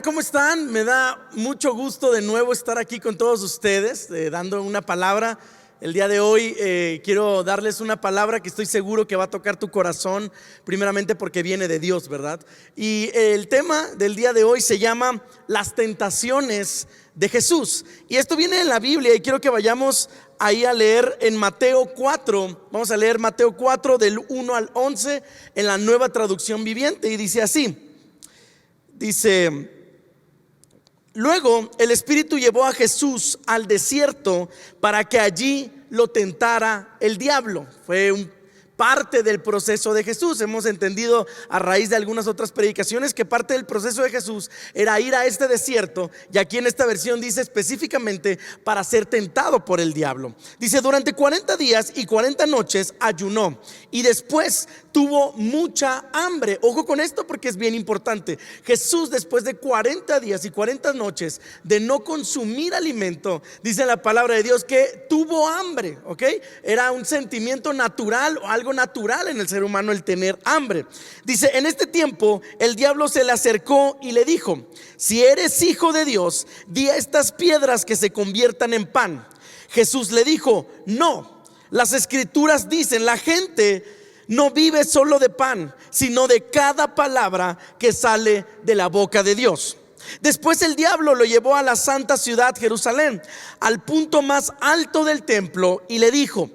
¿cómo están? Me da mucho gusto de nuevo estar aquí con todos ustedes, dando una palabra. El día de hoy quiero darles una palabra que estoy seguro que va a tocar tu corazón, primeramente porque viene de Dios, ¿verdad? Y el tema del día de hoy se llama las tentaciones de Jesús. Y esto viene en la Biblia y quiero que vayamos ahí a leer en Mateo 4. Vamos a leer Mateo 4 del 1 al 11 en la Nueva Traducción Viviente y dice así. Dice: luego el Espíritu llevó a Jesús al desierto para que allí lo tentara el diablo. Fue parte del proceso de Jesús. Hemos entendido a raíz de algunas otras predicaciones que parte del proceso de Jesús era ir a este desierto, y aquí en esta versión dice específicamente para ser tentado por el diablo. Dice: durante 40 días y 40 noches ayunó y después tuvo mucha hambre. Ojo con esto porque es bien importante. Jesús, después de 40 días y 40 noches de no consumir alimento, dice la palabra de Dios que tuvo hambre, ¿ok? Era un sentimiento natural o algo natural en el ser humano el tener hambre. Dice: en este tiempo el diablo se le acercó y le dijo: si eres hijo de Dios, di a estas piedras que se conviertan en pan. Jesús le dijo: no, las escrituras dicen, la gente no vive solo de pan, sino de cada palabra que sale de la boca de Dios. Después el diablo lo llevó a la santa ciudad Jerusalén, al punto más alto del templo, y le dijo: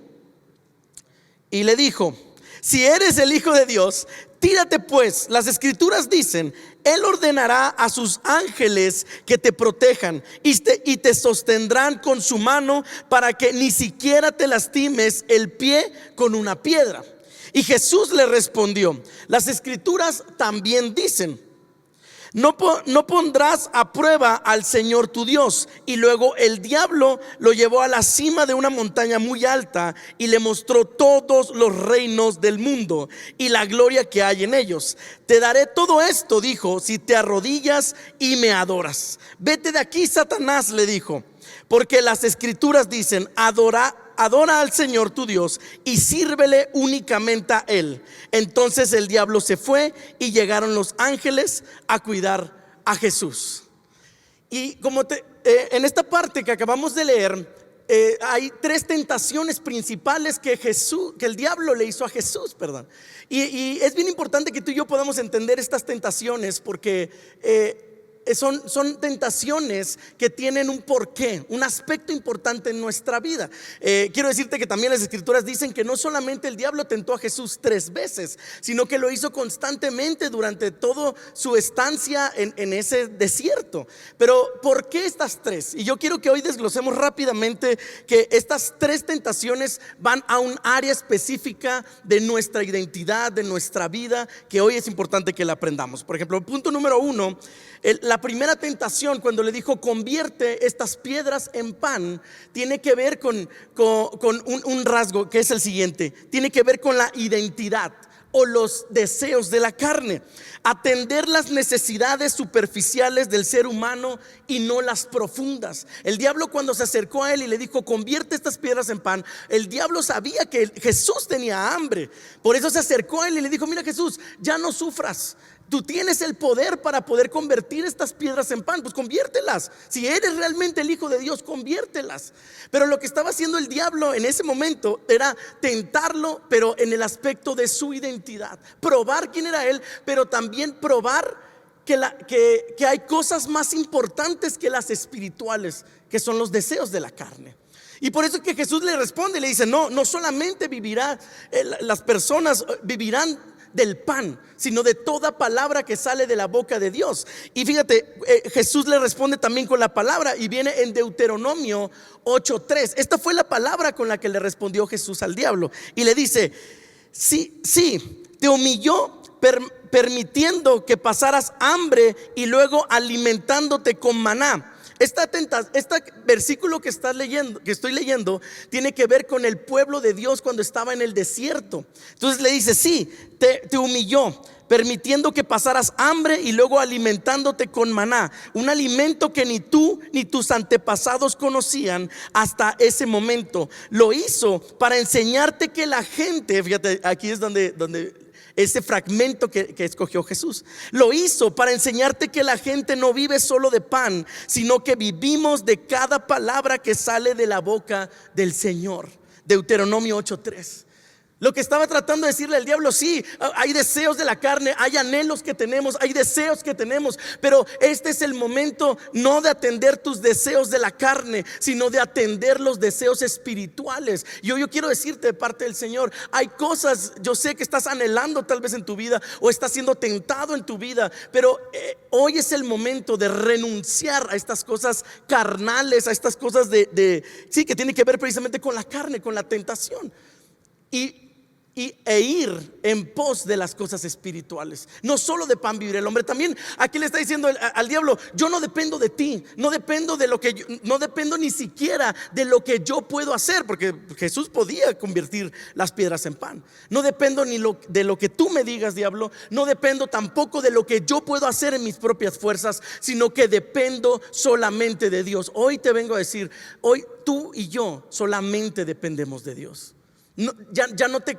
si eres el Hijo de Dios, tírate pues. Las escrituras dicen: Él ordenará a sus ángeles que te protejan y te sostendrán con su mano para que ni siquiera te lastimes el pie con una piedra. Y Jesús le respondió: las escrituras también dicen: no pondrás a prueba al Señor tu Dios. Y luego el diablo lo llevó a la cima de una montaña muy alta y le mostró todos los reinos del mundo y la gloria que hay en ellos. Te daré todo esto, dijo, si te arrodillas y me adoras. Vete de aquí, Satanás, le dijo, porque las escrituras dicen: adora al Señor tu Dios y sírvele únicamente a Él. Entonces el diablo se fue y llegaron los ángeles a cuidar a Jesús. Y como en esta parte que acabamos de leer, hay tres tentaciones principales que el diablo le hizo a Jesús, perdón. Y es bien importante que tú y yo podamos entender estas tentaciones porque son tentaciones que tienen un porqué, un aspecto importante en nuestra vida. Quiero decirte que también las escrituras dicen que no solamente el diablo tentó a Jesús 3 veces, sino que lo hizo constantemente durante toda su estancia en ese desierto. Pero ¿por qué estas tres? Y yo quiero que hoy desglosemos rápidamente que estas tres tentaciones van a un área específica de nuestra identidad, de nuestra vida, que hoy es importante que la aprendamos. Por ejemplo, punto número 1, la primera tentación, cuando le dijo: convierte estas piedras en pan, tiene que ver con un rasgo que es el siguiente. Tiene que ver con la identidad o los deseos de la carne. Atender las necesidades superficiales del ser humano y no las profundas. El diablo, cuando se acercó a él y le dijo: convierte estas piedras en pan, el diablo sabía que Jesús tenía hambre. Por eso se acercó a él y le dijo: mira, Jesús, ya no sufras. Tú tienes el poder para poder convertir estas piedras en pan, pues conviértelas. Si eres realmente el Hijo de Dios, conviértelas. Pero lo que estaba haciendo el diablo en ese momento era tentarlo, pero en el aspecto de su identidad. Probar quién era él, pero también probar que hay cosas más importantes que las espirituales, que son los deseos de la carne. Y por eso es que Jesús le responde y le dice: no solamente las personas vivirán del pan, sino de toda palabra que sale de la boca de Dios. Y fíjate, Jesús le responde también con la palabra, y viene en Deuteronomio 8:3. Esta fue la palabra con la que le respondió Jesús al diablo, y le dice: sí, te humilló permitiendo que pasaras hambre y luego alimentándote con maná. Este versículo que estoy leyendo, tiene que ver con el pueblo de Dios cuando estaba en el desierto. Entonces le dice: sí, te humilló permitiendo que pasaras hambre y luego alimentándote con maná, un alimento que ni tú ni tus antepasados conocían hasta ese momento. Lo hizo para enseñarte que la gente, fíjate, aquí es donde ese fragmento que escogió Jesús, lo hizo para enseñarte que la gente no vive solo de pan, sino que vivimos de cada palabra que sale de la boca del Señor. Deuteronomio 8:3. Lo que estaba tratando de decirle al diablo: sí, hay deseos de la carne, hay anhelos que tenemos, hay deseos que tenemos, pero este es el momento no de atender tus deseos de la carne, sino de atender los deseos espirituales. Yo quiero decirte de parte del Señor, hay cosas, yo sé que estás anhelando tal vez en tu vida, o estás siendo tentado en tu vida, pero hoy es el momento de renunciar a estas cosas carnales, a estas cosas sí, que tienen que ver precisamente con la carne, con la tentación, e ir en pos de las cosas espirituales. No solo de pan vivir el hombre. También aquí le está diciendo al diablo: yo no dependo de ti, no dependo de lo que no dependo ni siquiera de lo que yo puedo hacer, porque Jesús podía convertir las piedras en pan. No dependo ni de lo que tú me digas, diablo. No dependo tampoco de lo que yo puedo hacer en mis propias fuerzas, sino que dependo solamente de Dios. Hoy te vengo a decir, hoy tú y yo solamente dependemos de Dios. No, ya no te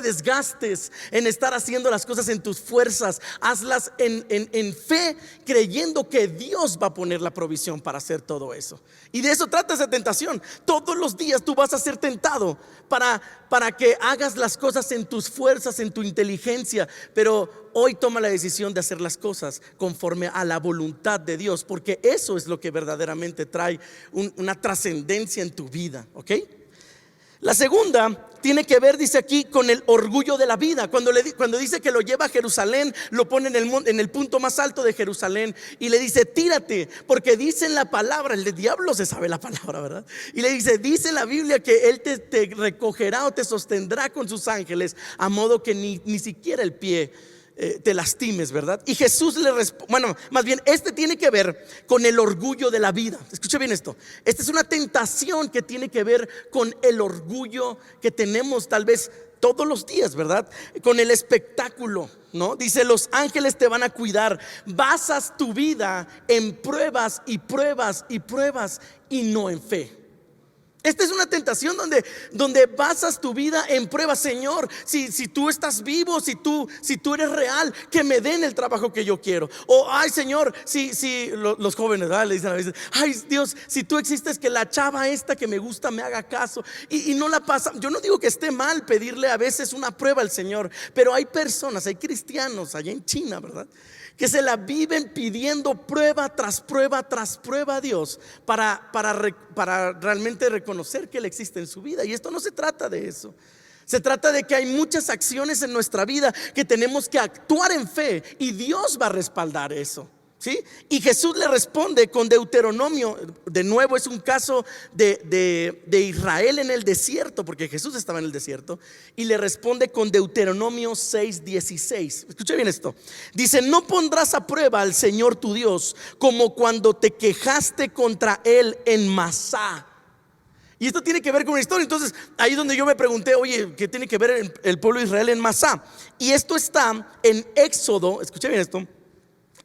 desgastes en estar haciendo las cosas en tus fuerzas. Hazlas en fe, creyendo que Dios va a poner la provisión para hacer todo eso. Y de eso trata esa tentación. Todos los días tú vas a ser tentado para que hagas las cosas en tus fuerzas, en tu inteligencia. Pero hoy toma la decisión de hacer las cosas conforme a la voluntad de Dios, porque eso es lo que verdaderamente trae una trascendencia en tu vida, ¿ok? La segunda tiene que ver, dice aquí, con el orgullo de la vida. Cuando dice que lo lleva a Jerusalén, lo pone en el punto más alto de Jerusalén y le dice: tírate, porque dice en la palabra, el diablo se sabe la palabra, ¿verdad? Y le dice la Biblia que él te recogerá o te sostendrá con sus ángeles, a modo que ni siquiera el pie te lastimes, ¿verdad? Y Jesús le responde, bueno, más bien tiene que ver con el orgullo de la vida. Escucha bien esto. Esta es una tentación que tiene que ver con el orgullo que tenemos tal vez todos los días, ¿verdad? Con el espectáculo, ¿no? Dice: los ángeles te van a cuidar. Basas tu vida en pruebas y pruebas y pruebas, y no en fe. Esta es una tentación donde basas tu vida en pruebas. Señor, si tú estás vivo, si tú eres real, que me den el trabajo que yo quiero. O ay, Señor, si los jóvenes, ¿verdad?, le dicen a veces: ay, Dios, si tú existes, que la chava esta que me gusta me haga caso. Y no la pasa. Yo no digo que esté mal pedirle a veces una prueba al Señor, pero hay personas, hay cristianos allá en China, ¿verdad?, que se la viven pidiendo prueba tras prueba tras prueba a Dios para realmente reconocer que Él existe en su vida. Y esto no se trata de eso. Se trata de que hay muchas acciones en nuestra vida que tenemos que actuar en fe, y Dios va a respaldar eso, ¿sí? Y Jesús le responde con Deuteronomio. De nuevo es un caso de Israel en el desierto, porque Jesús estaba en el desierto, y le responde con Deuteronomio 6:16. Escucha bien esto. Dice: no pondrás a prueba al Señor tu Dios como cuando te quejaste contra Él en Masá. Y esto tiene que ver con una historia. Entonces ahí es donde yo me pregunté: oye, ¿qué tiene que ver el pueblo de Israel en Masá? Y esto está en Éxodo. Escucha bien esto.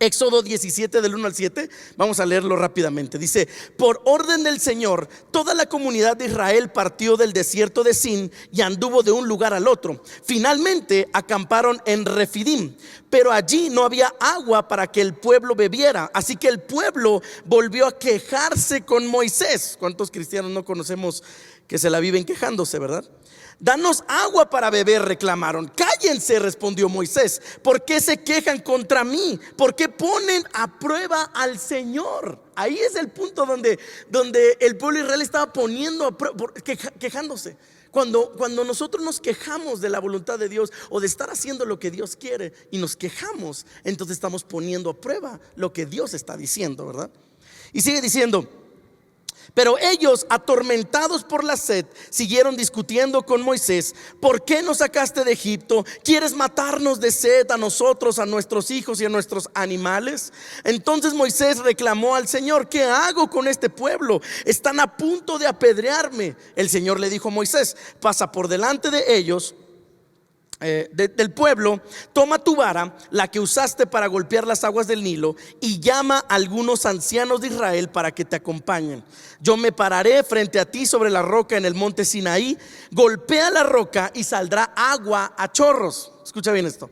Éxodo 17 del 1 al 7. Vamos a leerlo rápidamente. Dice: por orden del Señor, toda la comunidad de Israel partió del desierto de Sin y anduvo de un lugar al otro. Finalmente acamparon en Refidim, pero allí no había agua para que el pueblo bebiera. Así que el pueblo volvió a quejarse con Moisés. ¿Cuántos cristianos no conocemos que se la viven quejándose, verdad? Danos agua para beber, reclamaron. Cállense, respondió Moisés. ¿Por qué se quejan contra mí? ¿Por qué ponen a prueba al Señor? Ahí es el punto donde el pueblo de Israel estaba poniendo a prueba, quejándose. Cuando nosotros nos quejamos de la voluntad de Dios, o de estar haciendo lo que Dios quiere, y nos quejamos, entonces estamos poniendo a prueba lo que Dios está diciendo, ¿verdad? Y sigue diciendo: pero ellos, atormentados por la sed, siguieron discutiendo con Moisés: ¿por qué nos sacaste de Egipto? ¿Quieres matarnos de sed a nosotros, a nuestros hijos y a nuestros animales? Entonces Moisés reclamó al Señor: ¿qué hago con este pueblo? Están a punto de apedrearme. El Señor le dijo a Moisés: pasa por delante de ellos del pueblo, toma tu vara, la que usaste para golpear las aguas del Nilo, y llama a algunos ancianos de Israel para que te acompañen. Yo me pararé frente a ti sobre la roca en el monte Sinaí. Golpea la roca y saldrá agua a chorros. Escucha bien esto.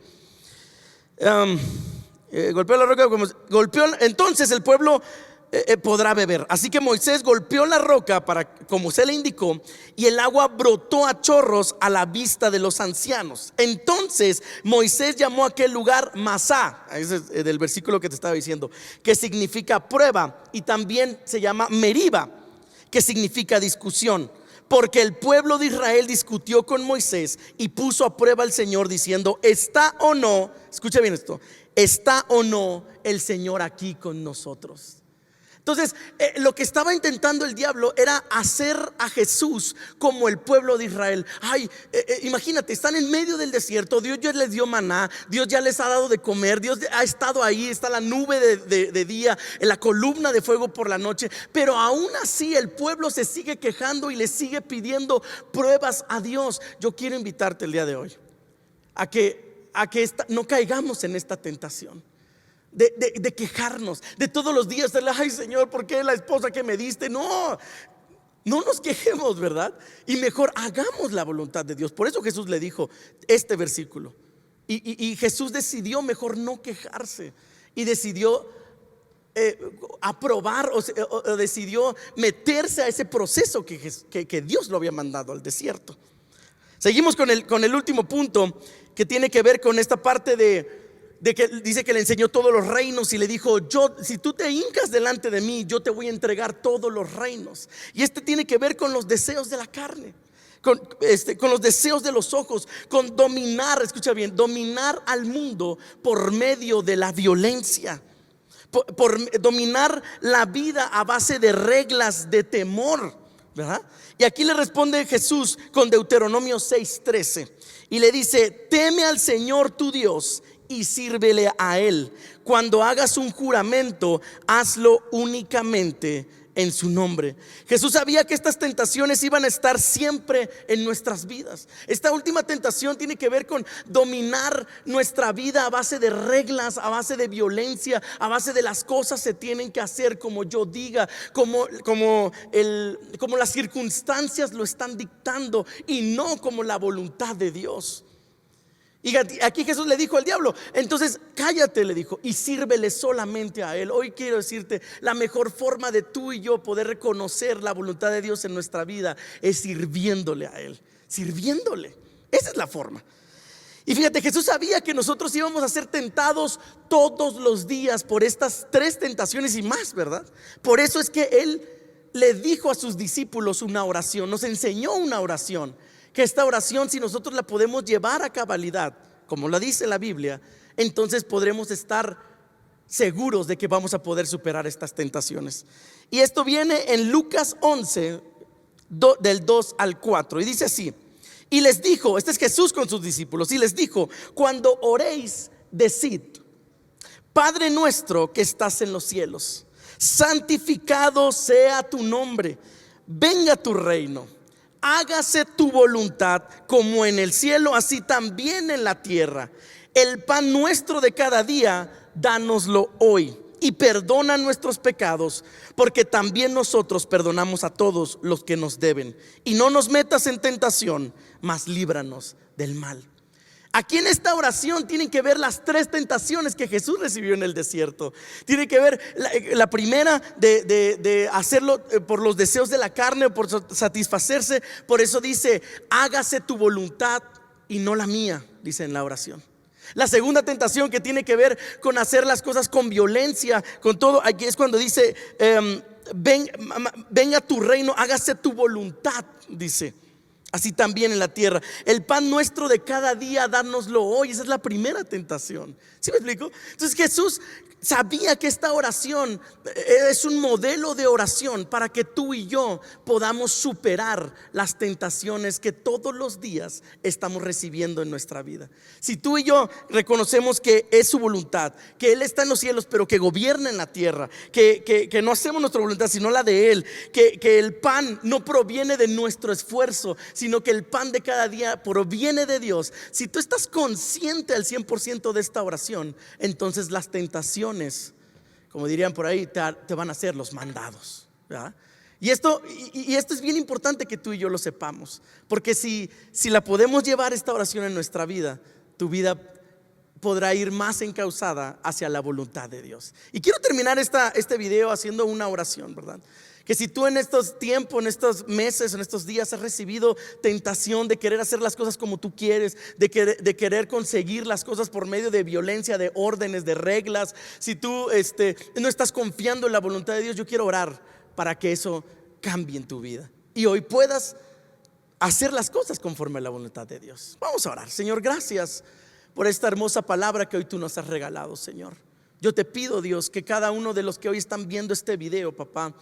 Golpeó la roca, entonces el pueblo podrá beber. Así que Moisés golpeó la roca como se le indicó, y el agua brotó a chorros a la vista de los ancianos. Entonces Moisés llamó a aquel lugar Masá, ese es del versículo que te estaba diciendo, que significa prueba, y también se llama Meriba, que significa discusión, porque el pueblo de Israel discutió con Moisés y puso a prueba al Señor diciendo: ¿está o no? Escucha bien esto: ¿está o no el Señor aquí con nosotros? Entonces, lo que estaba intentando el diablo era hacer a Jesús como el pueblo de Israel. Imagínate, están en medio del desierto, Dios ya les dio maná, Dios ya les ha dado de comer, Dios ha estado ahí, está la nube de día, en la columna de fuego por la noche, pero aún así el pueblo se sigue quejando y le sigue pidiendo pruebas a Dios. Yo quiero invitarte el día de hoy a que no caigamos en esta tentación de quejarnos, de todos los días de ay Señor, ¿por qué la esposa que me diste? No nos quejemos, ¿verdad? Y mejor hagamos la voluntad de Dios. Por eso Jesús le dijo este versículo, y Jesús decidió mejor no quejarse, y decidió aprobar o decidió meterse a ese proceso que Dios lo había mandado al desierto. Seguimos con el último punto, que tiene que ver con esta parte de que dice que le enseñó todos los reinos y le dijo: si tú te hincas delante de mí, yo te voy a entregar todos los reinos. Y tiene que ver con los deseos de la carne, con los deseos de los ojos, con dominar, escucha bien, dominar al mundo por medio de la violencia, por dominar la vida a base de reglas de temor, ¿verdad? Y aquí le responde Jesús con Deuteronomio 6:13 y le dice: teme al Señor tu Dios y sírvele a Él. Cuando hagas un juramento, hazlo únicamente en su nombre. Jesús sabía que estas tentaciones iban a estar siempre en nuestras vidas. Esta última tentación tiene que ver con dominar nuestra vida a base de reglas, a base de violencia, a base de las cosas se tienen que hacer como yo diga, como las circunstancias lo están dictando, y no como la voluntad de Dios. Y aquí Jesús le dijo al diablo: entonces cállate, le dijo, y sírvele solamente a Él. Hoy quiero decirte, la mejor forma de tú y yo poder reconocer la voluntad de Dios en nuestra vida es sirviéndole a Él, sirviéndole. Esa es la forma. Y fíjate, Jesús sabía que nosotros íbamos a ser tentados todos los días por estas 3 tentaciones y más, ¿verdad? Por eso es que Él le dijo a sus discípulos una oración, nos enseñó una oración, que esta oración, si nosotros la podemos llevar a cabalidad, como la dice la Biblia, entonces podremos estar seguros de que vamos a poder superar estas tentaciones. Y esto viene en Lucas 11, del 2 al 4, y dice así: y les dijo, este es Jesús con sus discípulos, y les dijo: cuando oréis, decid: Padre nuestro que estás en los cielos, santificado sea tu nombre, venga tu reino. Hágase tu voluntad como en el cielo, así también en la tierra. El pan nuestro de cada día, dánoslo hoy. Y perdona nuestros pecados, porque también nosotros perdonamos a todos los que nos deben. Y no nos metas en tentación, mas líbranos del mal. Aquí en esta oración tienen que ver las 3 tentaciones que Jesús recibió en el desierto. Tiene que ver la primera de hacerlo por los deseos de la carne, por satisfacerse. Por eso dice: hágase tu voluntad y no la mía, dice en la oración. La segunda tentación, que tiene que ver con hacer las cosas con violencia, con todo, aquí es cuando dice: venga tu reino, hágase tu voluntad, dice, así también en la tierra. El pan nuestro de cada día, dánoslo hoy. Esa es la primera tentación. ¿Sí me explico? Entonces Jesús sabía que esta oración es un modelo de oración para que tú y yo podamos superar las tentaciones que todos los días estamos recibiendo en nuestra vida. Si tú y yo reconocemos que es su voluntad, que Él está en los cielos pero que gobierna en la tierra, que no hacemos nuestra voluntad sino la de Él, que el pan no proviene de nuestro esfuerzo, sino sino que el pan de cada día proviene de Dios. Si tú estás consciente al 100% de esta oración, entonces las tentaciones, como dirían por ahí, te van a hacer los mandados, ¿verdad? Y esto es bien importante que tú y yo lo sepamos, porque si la podemos llevar esta oración en nuestra vida, tu vida podrá ir más encauzada hacia la voluntad de Dios. Y quiero terminar este video haciendo una oración, ¿verdad? Que si tú en estos tiempos, en estos meses, en estos días has recibido tentación de querer hacer las cosas como tú quieres, de querer conseguir las cosas por medio de violencia, de órdenes, de reglas, si tú no estás confiando en la voluntad de Dios, yo quiero orar para que eso cambie en tu vida y hoy puedas hacer las cosas conforme a la voluntad de Dios. Vamos a orar. Señor, gracias por esta hermosa palabra que hoy tú nos has regalado, Señor. Yo te pido, Dios, que cada uno de los que hoy están viendo este video, papá,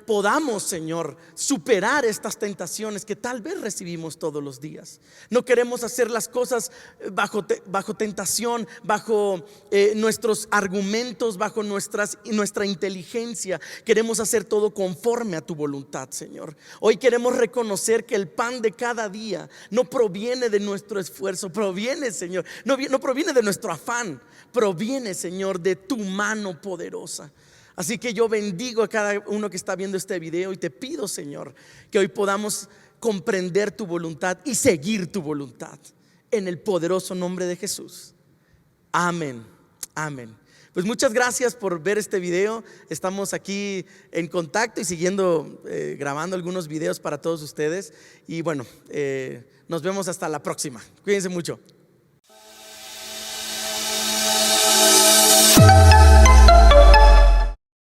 podamos, Señor, superar estas tentaciones que tal vez recibimos todos los días. No queremos hacer las cosas bajo tentación, bajo nuestros argumentos, bajo nuestra inteligencia. Queremos hacer todo conforme a tu voluntad, Señor. Hoy queremos reconocer que el pan de cada día no proviene de nuestro esfuerzo, proviene, Señor, no proviene de nuestro afán, proviene, Señor, de tu mano poderosa. Así que yo bendigo a cada uno que está viendo este video y te pido, Señor, que hoy podamos comprender tu voluntad y seguir tu voluntad en el poderoso nombre de Jesús. Amén, amén. Pues muchas gracias por ver este video. Estamos aquí en contacto y siguiendo grabando algunos videos para todos ustedes. Y bueno, nos vemos hasta la próxima. Cuídense mucho.